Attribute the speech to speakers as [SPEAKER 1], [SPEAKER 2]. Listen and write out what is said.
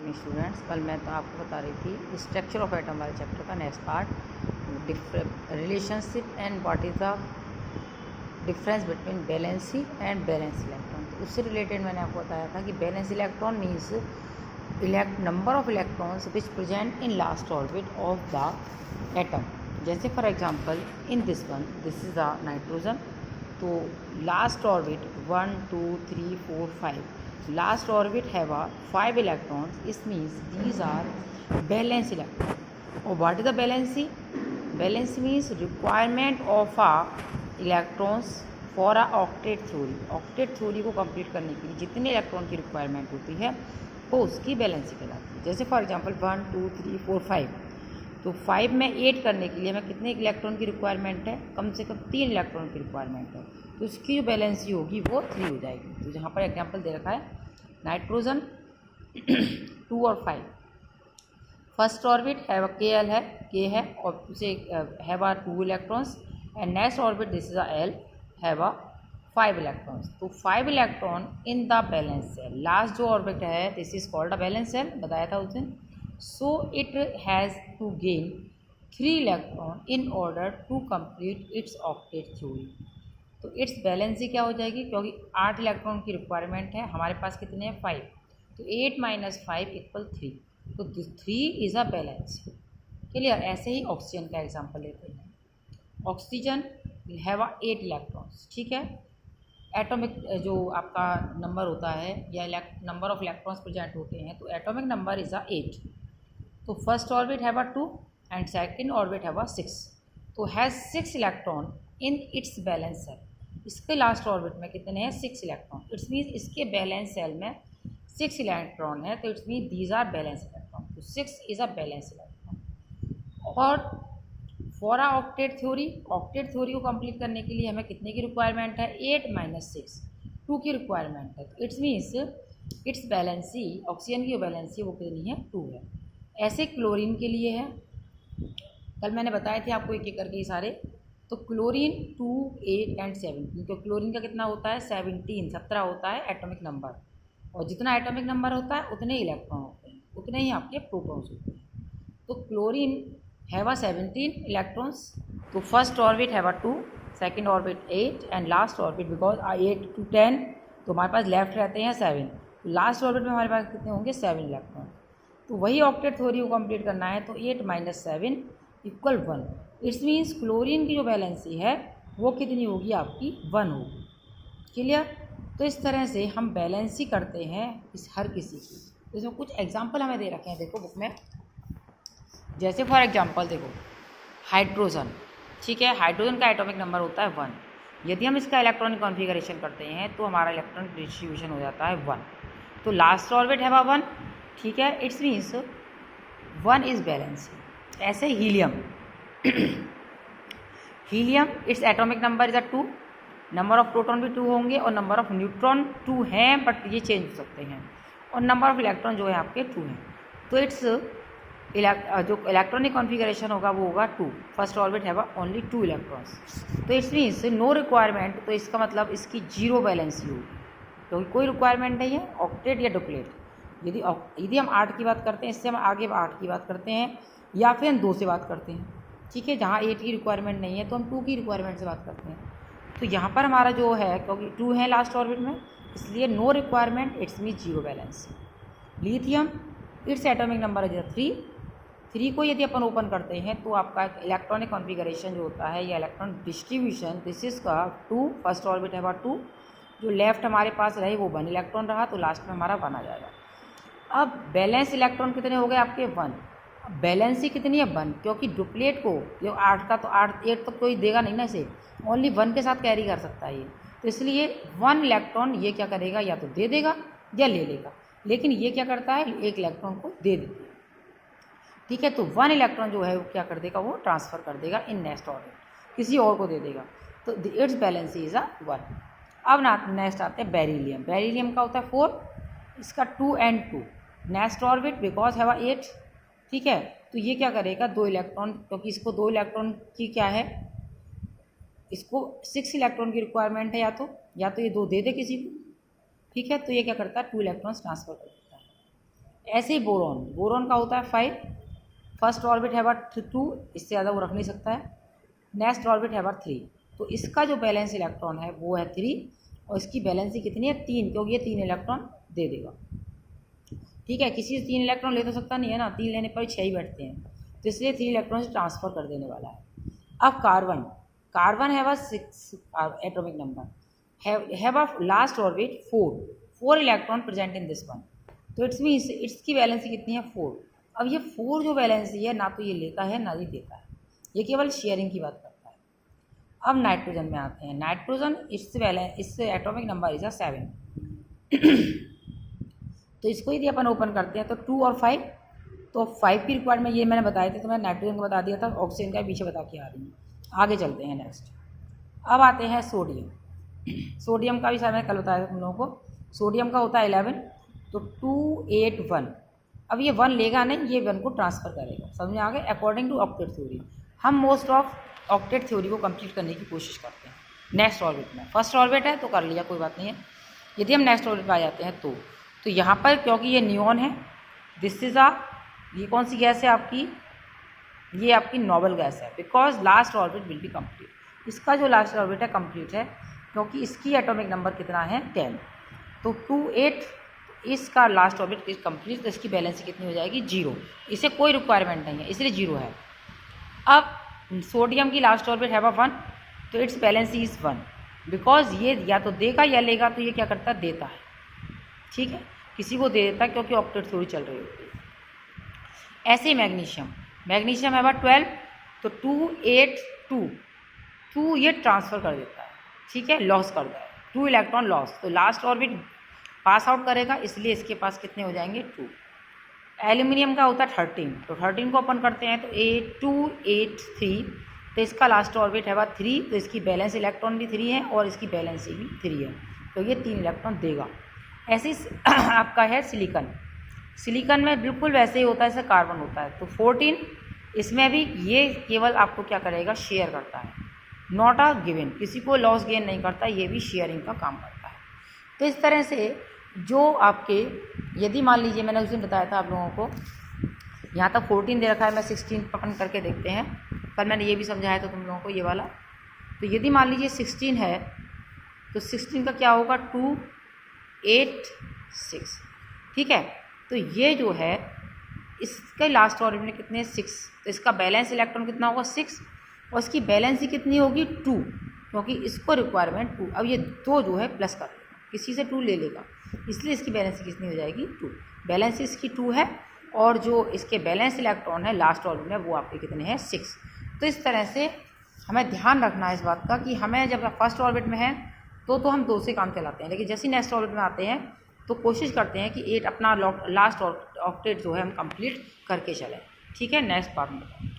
[SPEAKER 1] Morning students. कल मैं तो आपको बता रही थी स्ट्रक्चर ऑफ एटम वाले चैप्टर का next part relationship and what is the difference between valency and valence electron. तो उससे रिलेटेड मैंने आपको बताया था कि valence electron means number of electrons which present in last orbit of the atom. जैसे for example in this one, this is the nitrogen. तो last orbit 1 2 3 4 5 last orbit have 5 electrons. It means these are valence electron. Or what is the valency? Valency means requirement of a electrons for a octet theory. octet theory को complete करने के लिए जितने electron की requirement होती है वो उसकी वैलेंसी कहलाती है। जैसे फॉर एग्जांपल 1 2 3 4 5, तो 5 में 8 करने के लिए हमें कितने इलेक्ट्रॉन की रिक्वायरमेंट है? कम से कम 3 इलेक्ट्रॉन की रिक्वायरमेंट है, तो इसकी जो बैलेंसी होगी वो 3 हो जाएगी। तो जहाँ पर एग्जांपल दे रखा है नाइट्रोजन 2 और 5, फर्स्ट ऑर्बिट हैव KL है, K है और उसे have 2 electrons and next orbit this is L have 5 electrons. तो 5 electron in the valence shell. Last जो ऑर्बिट है this is called a valence shell, बताया था उस दिन। So it has to gain 3 electron in order to complete its octet theory. तो its valency क्या हो जाएगी? क्योंकि 8 इलेक्ट्रॉन की रिक्वायरमेंट है, हमारे पास कितने हैं? 5। तो 8 - 5 = 3। तो 3 इज़ अ बैलेंसी। क्लियर? ऐसे ही ऑक्सीजन का एग्जांपल लेते हैं। ऑक्सीजन हैव 8 इलेक्ट्रॉन्स, ठीक है। एटॉमिक जो आपका नंबर होता है या नंबर ऑफ इलेक्ट्रॉन्स प्रेजेंट होते हैं, तो एटॉमिक नंबर इज़ 8। तो first orbit have 2 and second orbit have 6। तो has 6 electron in its valence shell. इसके लास्ट ऑर्बिट में कितने हैं? 6 इलेक्ट्रॉन। इट्स मीन्स इसके बैलेंस सेल में 6 इलेक्ट्रॉन है, तो its mean these are valence electron. तो 6 इज़ अ बैलेंस इलेक्ट्रॉन। और for a octet theory, octet theory को कंप्लीट करने के लिए हमें कितने की रिक्वायरमेंट है? 8 - 6, 2 की रिक्वायरमेंट है। तो it's means it's valency, oxygen की बैलेंसी वो कितनी है? 2 है। ऐसे क्लोरीन के लिए है, कल मैंने बताए थे आपको एक एक करके ये सारे। तो क्लोरीन 2 8 एंड 17, तो क्लोरीन का कितना होता है? 17 होता है एटॉमिक नंबर। और जितना एटॉमिक नंबर होता है उतने इलेक्ट्रॉन होते हैं, उतने ही आपके प्रोटॉन्स होते हैं। तो क्लोरीन हैव 17 इलेक्ट्रॉन्स। तो first orbit have 2, second orbit 8 and last orbit because 8 to 10, तो हमारे पास लेफ्ट रहते हैं 7। तो लास्ट ऑर्बिट में हमारे पास कितने होंगे? 7 इलेक्ट्रॉन। तो वही ऑक्टेट थ्योरी को कंप्लीट करना है, तो 8 - 7 = 1। इट्स मीन्स क्लोरीन की जो बैलेंसी है वो कितनी होगी? आपकी 1 होगी। क्लियर? तो इस तरह से हम बैलेंसी करते हैं इस हर किसी की। तो इसमें कुछ एग्जांपल हमें दे रखे हैं, देखो बुक में। जैसे फॉर एग्जांपल देखो हाइड्रोजन, ठीक है। हाइड्रोजन का एटॉमिक नंबर होता है 1। यदि हम इसका इलेक्ट्रॉनिक कॉन्फ़िगरेशन करते हैं तो हमारा इलेक्ट्रॉनिक डिस्ट्रीब्यूशन हो जाता है 1। तो लास्ट ऑर्बिट है 1, ठीक है। It's means 1 is valence. ऐसे helium helium its atomic number is 2, number of proton भी 2 होंगे और नंबर ऑफ न्यूट्रॉन 2 हैं, बट ये चेंज हो सकते हैं। और नंबर ऑफ इलेक्ट्रॉन जो है आपके 2 हैं। तो इट्स जो इलेक्ट्रॉनिक कॉन्फ़िगरेशन होगा वो होगा 2। फर्स्ट ऑर्बिट है ओनली 2 इलेक्ट्रॉन्स। तो इट्स मीन्स नो रिक्वायरमेंट, तो इसका मतलब इसकी 0 बैलेंसी होगी, क्योंकि कोई रिक्वायरमेंट नहीं है ऑक्टेट या डुप्लेट। यदि हम 8 की बात करते हैं, इससे हम आगे 8 की बात करते हैं या फिर हम 2 से बात करते हैं, ठीक है। जहाँ 8 की रिक्वायरमेंट नहीं है तो हम 2 की रिक्वायरमेंट से बात करते हैं। तो यहाँ पर हमारा जो है, क्योंकि 2 है लास्ट ऑर्बिट में, इसलिए no requirement, its mean 0 valence. Lithium its atomic number is 3 को यदि अपन ओपन करते हैं तो आपका इलेक्ट्रॉनिक कॉन्फ़िगरेशन जो होता है या इलेक्ट्रॉन डिस्ट्रीब्यूशन दिस इज का 2, फर्स्ट ऑर्बिट है 2। जो लेफ्ट हमारे पास रहे वो 1 इलेक्ट्रॉन रहा, तो लास्ट में हमारा 1 आ जाएगा। अब बैलेंस इलेक्ट्रॉन कितने हो गए आपके? 1। अब बैलेंसी कितनी है? 1, क्योंकि डुप्लेट को जो 8 का, तो 8 तक कोई देगा नहीं ना इसे, ओनली 1 के साथ कैरी कर सकता है ये। तो इसलिए 1 इलेक्ट्रॉन ये क्या करेगा? या तो दे देगा या ले लेगा, लेकिन ये क्या करता है? 1 इलेक्ट्रॉन को दे देगा, ठीक है। तो 1 इलेक्ट्रॉन जो है वो क्या कर देगा? वो ट्रांसफ़र कर देगा इन नेक्स्ट ऑर्बिट, किसी और को दे देगा। तो इट्स बैलेंसी इज़ 1। अब ना नेक्स्ट आते हैं बेरिलियम। बेरिलियम का होता है 4, इसका 2 and 2 next orbit because have 8, ठीक है। तो ये क्या करेगा? 2 इलेक्ट्रॉन, क्योंकि इसको 2 इलेक्ट्रॉन की क्या है, इसको 6 इलेक्ट्रॉन की रिक्वायरमेंट है, या तो ये 2 दे दे किसी को, ठीक है। तो ये क्या करता है? 2 इलेक्ट्रॉन्स ट्रांसफ़र कर देता है। ऐसे ही बोरॉन, बोरॉन का होता है 5, फर्स्ट ऑर्बिट है अबाउट 2, इससे ज़्यादा वो रख नहीं सकता है, नेक्स्ट ऑर्बिट है अबाउट 3, तो इसका जो बैलेंस इलेक्ट्रॉन है वो है 3 और इसकी बैलेंसी कितनी है 3, क्योंकि ये 3 इलेक्ट्रॉन दे देगा। ठीक है, किसी से 3 इलेक्ट्रॉन ले तो सकता नहीं है ना, 3 लेने पर 6 ही बैठते हैं, तो इसलिए 3 इलेक्ट्रॉन से ट्रांसफ़र कर देने वाला है। अब कार्बन, कार्बन है बस 6 atomic number, have a last orbit 4 electron present in this one, तो इट्स मीन्स इसकी वैलेंसी कितनी है 4। अब ये 4 जो वैलेंसी है ना तो ये लेता है ना ही देता है, ये केवल शेयरिंग की बात करता है। अब नाइट्रोजन में आते हैं, नाइट्रोजन इससे एटॉमिक नंबर इज 7 तो इसको यदि अपन ओपन करते हैं तो 2 और 5, तो 5 की रिक्वायरमेंट ये मैंने बताए थे, तो मैं नाइट्रोजन को बता दिया था, ऑक्सीजन का पीछे बता के आ रही हूँ। आगे चलते हैं नेक्स्ट। अब आते हैं सोडियम, सोडियम का भी शायद मैंने कल बताया था तुम लोगों को, सोडियम का होता है 11, तो 2 8 1, अब ये 1 लेगा नहीं, ये 1 को ट्रांसफ़र करेगा, समझ में आ गया। अकॉर्डिंग टू ऑक्टेट थ्योरी, हम मोस्ट ऑफ ऑक्टेट थ्योरी को कंप्लीट करने की कोशिश करते हैं नेक्स्ट ऑर्बिट में। फर्स्ट ऑर्बिट है तो कर लिया, कोई बात नहीं है। यदि हम नेक्स्ट ऑर्बिट पर आ जाते हैं तो यहाँ पर क्योंकि ये नियॉन है, दिस इज़ ये कौन सी गैस है आपकी, ये आपकी नोबल गैस है, because last orbit will be complete. इसका जो लास्ट ऑर्बिट है कंप्लीट है क्योंकि इसकी एटॉमिक नंबर कितना है 10, तो 2 8, इसका लास्ट ऑर्बिट इज कंप्लीट, तो इसकी बैलेंसी कितनी हो जाएगी 0, इसे कोई रिक्वायरमेंट नहीं है इसलिए 0 है। अब सोडियम की लास्ट ऑर्बिट है 1, तो इट्स बैलेंसी इज़ 1, बिकॉज ये या तो देगा या लेगा, तो ये क्या करता है देता है, ठीक है, किसी को दे देता है क्योंकि ऑक्टेट थ्योरी चल रही होती है। ऐसे ही मैग्नीशियम, मैग्नीशियम है 12, तो 2 8 2 ये ट्रांसफ़र कर देता है, ठीक है, लॉस कर देता है, 2 इलेक्ट्रॉन लॉस, तो लास्ट ऑर्बिट पास आउट करेगा, इसलिए इसके पास कितने हो जाएंगे 2। एल्यूमिनियम का होता है 13, तो 13 को ओपन करते हैं तो 2 8 3, तो इसका लास्ट ऑर्बिट है 3, तो इसकी बैलेंस इलेक्ट्रॉन भी 3 है और इसकी बैलेंसी भी 3 है, तो ये 3 इलेक्ट्रॉन देगा। ऐसे आपका है सिलिकन, सिलिकन में बिल्कुल वैसे ही होता है जैसे कार्बन होता है, तो 14, इसमें भी ये केवल आपको क्या करेगा शेयर करता है, नॉट अ गिवन, किसी को लॉस गेन नहीं करता, ये भी शेयरिंग का काम करता है। तो इस तरह से जो आपके, यदि मान लीजिए मैंने उस दिन बताया था आप लोगों को, यहाँ तक 14 दे रखा है, मैं 16 पकड़ करके देखते हैं, कल मैंने ये भी समझाया था तुम लोगों को ये वाला। तो यदि मान लीजिए 16 है तो 16 का क्या होगा 2 8 6, ठीक है, तो ये जो है इसके लास्ट ऑर्बिट में कितने 6, तो इसका बैलेंस इलेक्ट्रॉन कितना होगा 6 और इसकी बैलेंसी कितनी होगी 2, क्योंकि इसको रिक्वायरमेंट 2। अब ये 2 जो है प्लस कर लेगा, किसी से 2 ले लेगा, इसलिए इसकी बैलेंसी कितनी हो जाएगी 2, बैलेंसी इसकी 2 है और जो इसके बैलेंस इलेक्ट्रॉन है लास्ट ऑर्बिट में वो आपके कितने हैं 6। तो इस तरह से हमें ध्यान रखना है इस बात का कि हमें जब फर्स्ट ऑर्बिट में है तो हम 2 से काम चलाते हैं, लेकिन जैसे नेक्स्ट ऑर्बिट में आते हैं तो कोशिश करते हैं कि 8 अपना लास्ट ऑक्टेट जो है हम कंप्लीट करके चलें। ठीक है, नेक्स्ट पार्ट में बताएं।